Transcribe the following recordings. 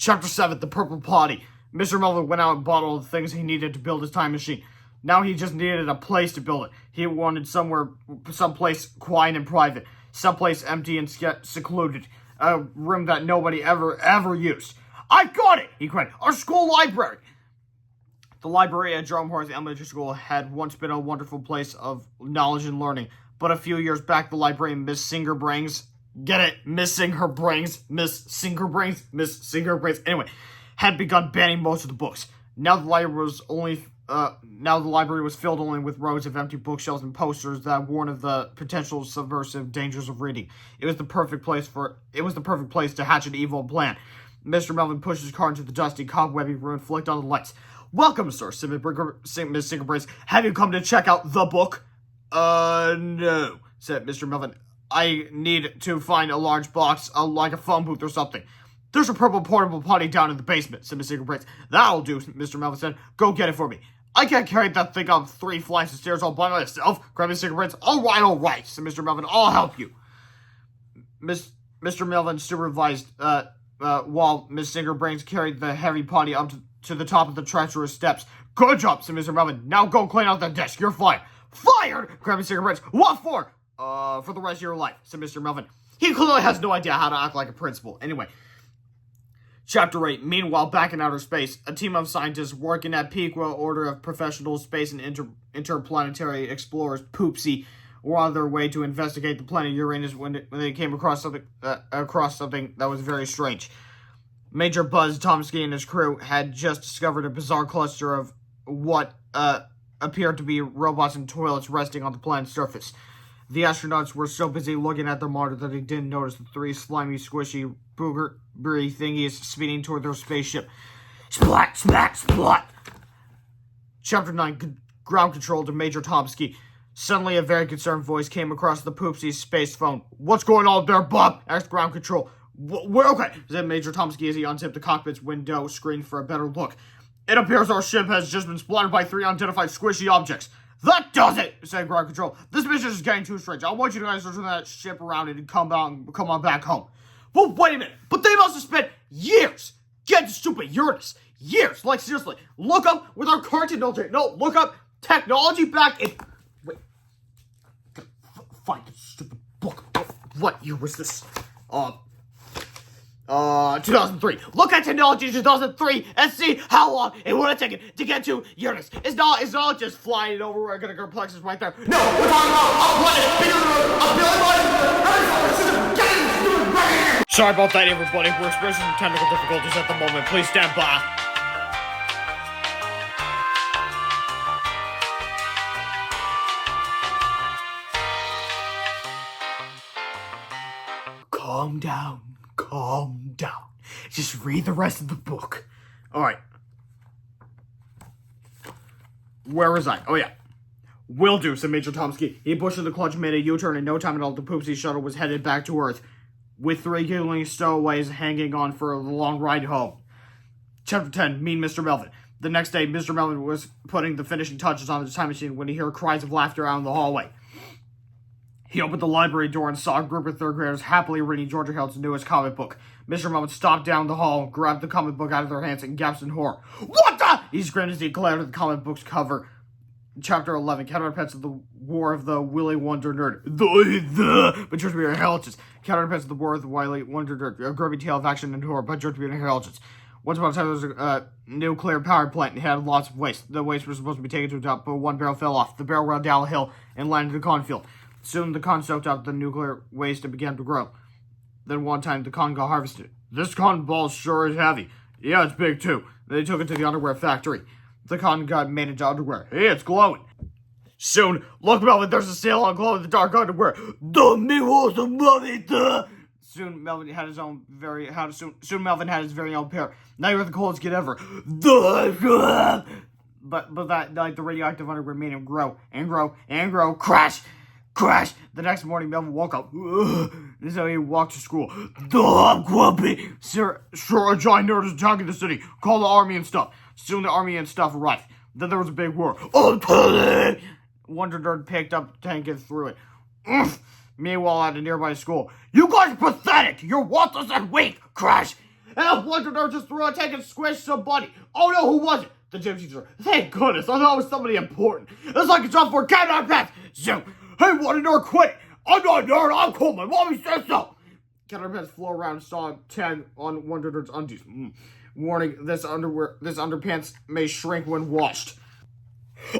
Chapter 7, The Purple Potty. Mr. Melvin went out and bought all the things he needed to build his time machine. Now he just needed a place to build it. He wanted someplace quiet and private. Someplace empty and secluded. A room that nobody ever used. I got it! He cried. Our school library! The library at Jerome Horse Elementary School had once been a wonderful place of knowledge and learning. But a few years back, the librarian, Miss Singerbrains, get it? Missing her brains. Miss Singerbrains. Anyway, had begun banning most of the books. Now the library was filled only with rows of empty bookshelves and posters that warned of the potential subversive dangers of reading. It was the perfect place to hatch an evil plan. Mr. Melvin pushed his car into the dusty, cobwebby room and flicked on the lights. Welcome, sir, said Miss Singerbrains. Have you come to check out the book? No, said Mr. Melvin. I need to find a large box, like a phone booth or something. There's a purple portable potty down in the basement, said Miss Singerbrains. That'll do, Mr. Melvin said. Go get it for me. I can't carry that thing up 3 flights of stairs all by myself, cried Miss Singerbrains. All right, said Mr. Melvin. I'll help you. Mr. Melvin supervised, while Miss Singerbrains carried the heavy potty up to the top of the treacherous steps. Good job, said Mr. Melvin. Now go clean out that desk. You're fired. Fired! Cried Miss Singerbrains. What for? For the rest of your life, said Mr. Melvin. He clearly has no idea how to act like a principal. Anyway. Chapter 8. Meanwhile, back in outer space, a team of scientists working at Pequot Order of Professional Space and Interplanetary Explorers, Poopsie, were on their way to investigate the planet Uranus when they came across something that was very strange. Major Buzz Tomsky and his crew had just discovered a bizarre cluster of what appeared to be robots and toilets resting on the planet's surface. The astronauts were so busy looking at their monitor that they didn't notice the 3 slimy, squishy, boogery thingies speeding toward their spaceship. Splat, splat, splat! Chapter 9, Ground Control to Major Tomsky. Suddenly, a very concerned voice came across the Poopsie's space phone. What's going on there, Bob? Asked Ground Control. We're okay, said Major Tomsky as he unzipped the cockpit's window screen for a better look. It appears our ship has just been splattered by 3 unidentified squishy objects. That does it, said Ground Control. This mission is getting too strange. I want you guys to turn that ship around and come on back home. Well, wait a minute. But they must have spent years getting to stupid Uranus. Years. Like, seriously. Look up with our current technology. No, look up technology back in... Wait. Find the stupid book. What year was this? 2003. Look at technology in 2003 and see how long it would have taken to get to Uranus. It's not just flying over where gonna complexes right there. No, we're talking about a planet bigger than a billion miles. Sorry about that, everybody. We're experiencing some technical difficulties at the moment. Please stand by. Calm down. Calm down. Just read the rest of the book. Alright. Where was I? Oh, yeah. Will do, said Major Tomsky. He pushed in the clutch, made a U-turn. In no time at all, the Poopsie shuttle was headed back to Earth, with 3 giggling stowaways hanging on for a long ride home. Chapter 10, Mean Mr. Melvin. The next day, Mr. Melvin was putting the finishing touches on the time machine when he heard cries of laughter out in the hallway. He opened the library door and saw a group of 3rd graders happily reading Georgia Hill's newest comic book. Mr. Melvin stopped down the hall, grabbed the comic book out of their hands, and gasped in horror. What the? He screamed as he glared at the comic book's cover. Chapter 11, Counterpants of the War of the Willy Wonder Nerd. But George B. Intelligence. Counterpants of the War of the Willy Wonder Nerd. A grubby tale of action and horror by George B. Intelligence. Once upon a time, there was a nuclear power plant and it had lots of waste. The waste was supposed to be taken to the top, but one barrel fell off. The barrel rolled down a hill and landed in the cornfield. Soon the corn soaked up the nuclear waste and began to grow. Then one time the corn got harvested. This corn ball sure is heavy. Yeah, it's big too. They took it to the underwear factory. The cotton got made into underwear. Hey, it's glowing. Soon, look, Melvin, there's a sale on glow-in-the-dark underwear. Soon Melvin had his very own pair. Now you're the coolest kid ever. But that night, the radioactive underwear made him grow and grow and grow. Crash! Crash! The next morning, Melvin woke up. And so he walked to school. I'm grumpy. Sure, a giant nerd is attacking the city. Call the army and stuff. Soon the army and stuff arrived. Then there was a big war. Wonder Nerd picked up the tank and threw it. Meanwhile, at a nearby school. You guys are pathetic! You're worthless and weak! Crash! Help! Wonder Nerd just threw a tank and squished somebody. Oh no, who was it? The gym teacher. Thank goodness, I thought it was somebody important. It's like it's up for Cat Underpants. Zoom. Hey, Wonder Nerd, quit! I'm not a nerd, I'm cool, my mommy said so! Cat Underpants flew around and saw a tag on Wonder Nerd's undies. Warning, this underpants may shrink when washed.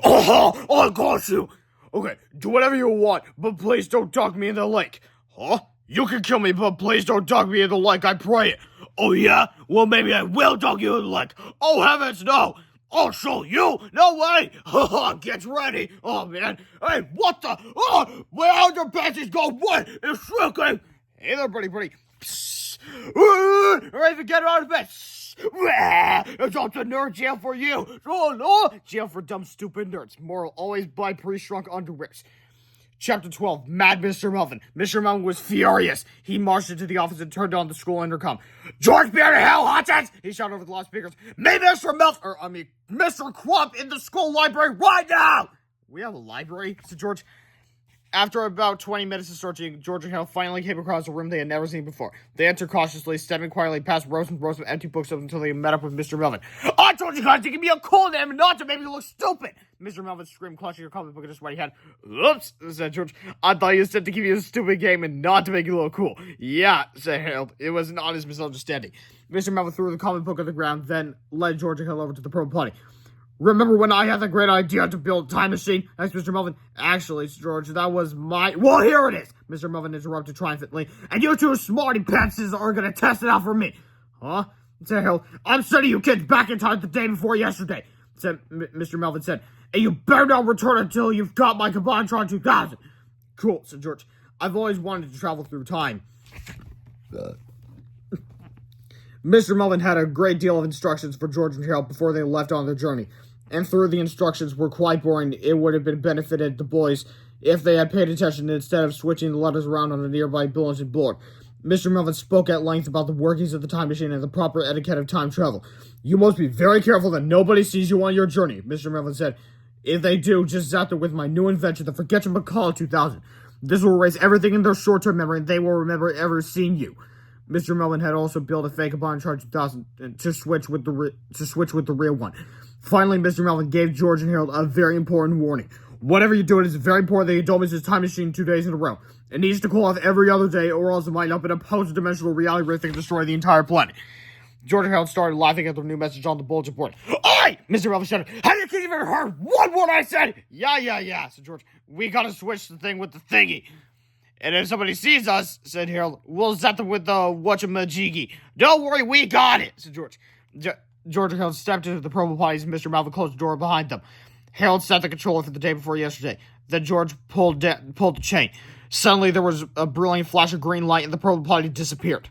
I got you! Okay, do whatever you want, but please don't dunk me in the lake. Huh? You can kill me, but please don't dunk me in the lake, I pray it. Oh yeah? Well, maybe I will dunk you in the lake. Oh heavens, no! I'll show you! No way! Get ready! Oh man! Hey, what the? Oh! My underpants is going wet! It's shrinking! Hey there, buddy. Alright, get out of bed! It's up to nerd jail for you! Oh no! Jail for dumb, stupid nerds. Moral, always buy pre-shrunk underwears. Chapter 12, Mad Mr. Melvin. Mr. Melvin was furious. He marched into the office and turned on the school intercom. George Bear to hell, hotheads! He shouted over the loudspeakers. Meet Mr. Crump in the school library right now! We have a library, said George. After about 20 minutes of searching, George and Hale finally came across a room they had never seen before. They entered cautiously, stepping quietly past rows and rows of empty bookshelves until they met up with Mr. Melvin. I told you guys to give me a cool name and not to make me look stupid! Mr. Melvin screamed, clutching your comic book in his sweaty hand. Oops, said George. I thought you said to give you a stupid game and not to make you look cool. Yeah, said Harold. It was an honest misunderstanding. Mr. Melvin threw the comic book on the ground, then led George and Hale over to the purple potty. Remember when I had the great idea to build a time machine? Asked Mr. Melvin. Actually, George, that was my... Well, here it is! Mr. Melvin interrupted triumphantly. And you two smarty pantses are gonna test it out for me. Huh? Said Harold. I'm sending you kids back in time the day before yesterday, said Mr. Melvin said. And you better not return until you've got my Combinatron 2000. Cool, said George. I've always wanted to travel through time. Mr. Melvin had a great deal of instructions for George and Harold before they left on their journey. And though the instructions were quite boring, it would have benefited the boys if they had paid attention instead of switching the letters around on a nearby bulletin board. Mr. Melvin spoke at length about the workings of the time machine and the proper etiquette of time travel. You must be very careful that nobody sees you on your journey, Mr. Melvin said. If they do, just zap them with my new invention, the Forget-Your-McCall 2000. This will erase everything in their short-term memory, and they will remember ever seeing you. Mr. Melvin had also built a fake Combinatron 2000 to switch with the real one. Finally, Mr. Melvin gave George and Harold a very important warning. Whatever you do, it is very important that you don't miss this time machine 2 days in a row. It needs to cool off every other day, or else it might open a post-dimensional reality where things destroy the entire planet. George and Harold started laughing at the new message on the bulletin board. Oi! Mr. Melvin shouted. Have you even heard one word I said? Yeah, said George. We gotta switch the thing with the thingy. And if somebody sees us, said Harold, we'll zap them with the whatchamajiggy. Don't worry, we got it, said George. George and Harold stepped into the purple potties and Mr. Melvin closed the door behind them. Harold set the controller for the day before yesterday. Then George pulled the chain. Suddenly, there was a brilliant flash of green light and the purple potty disappeared.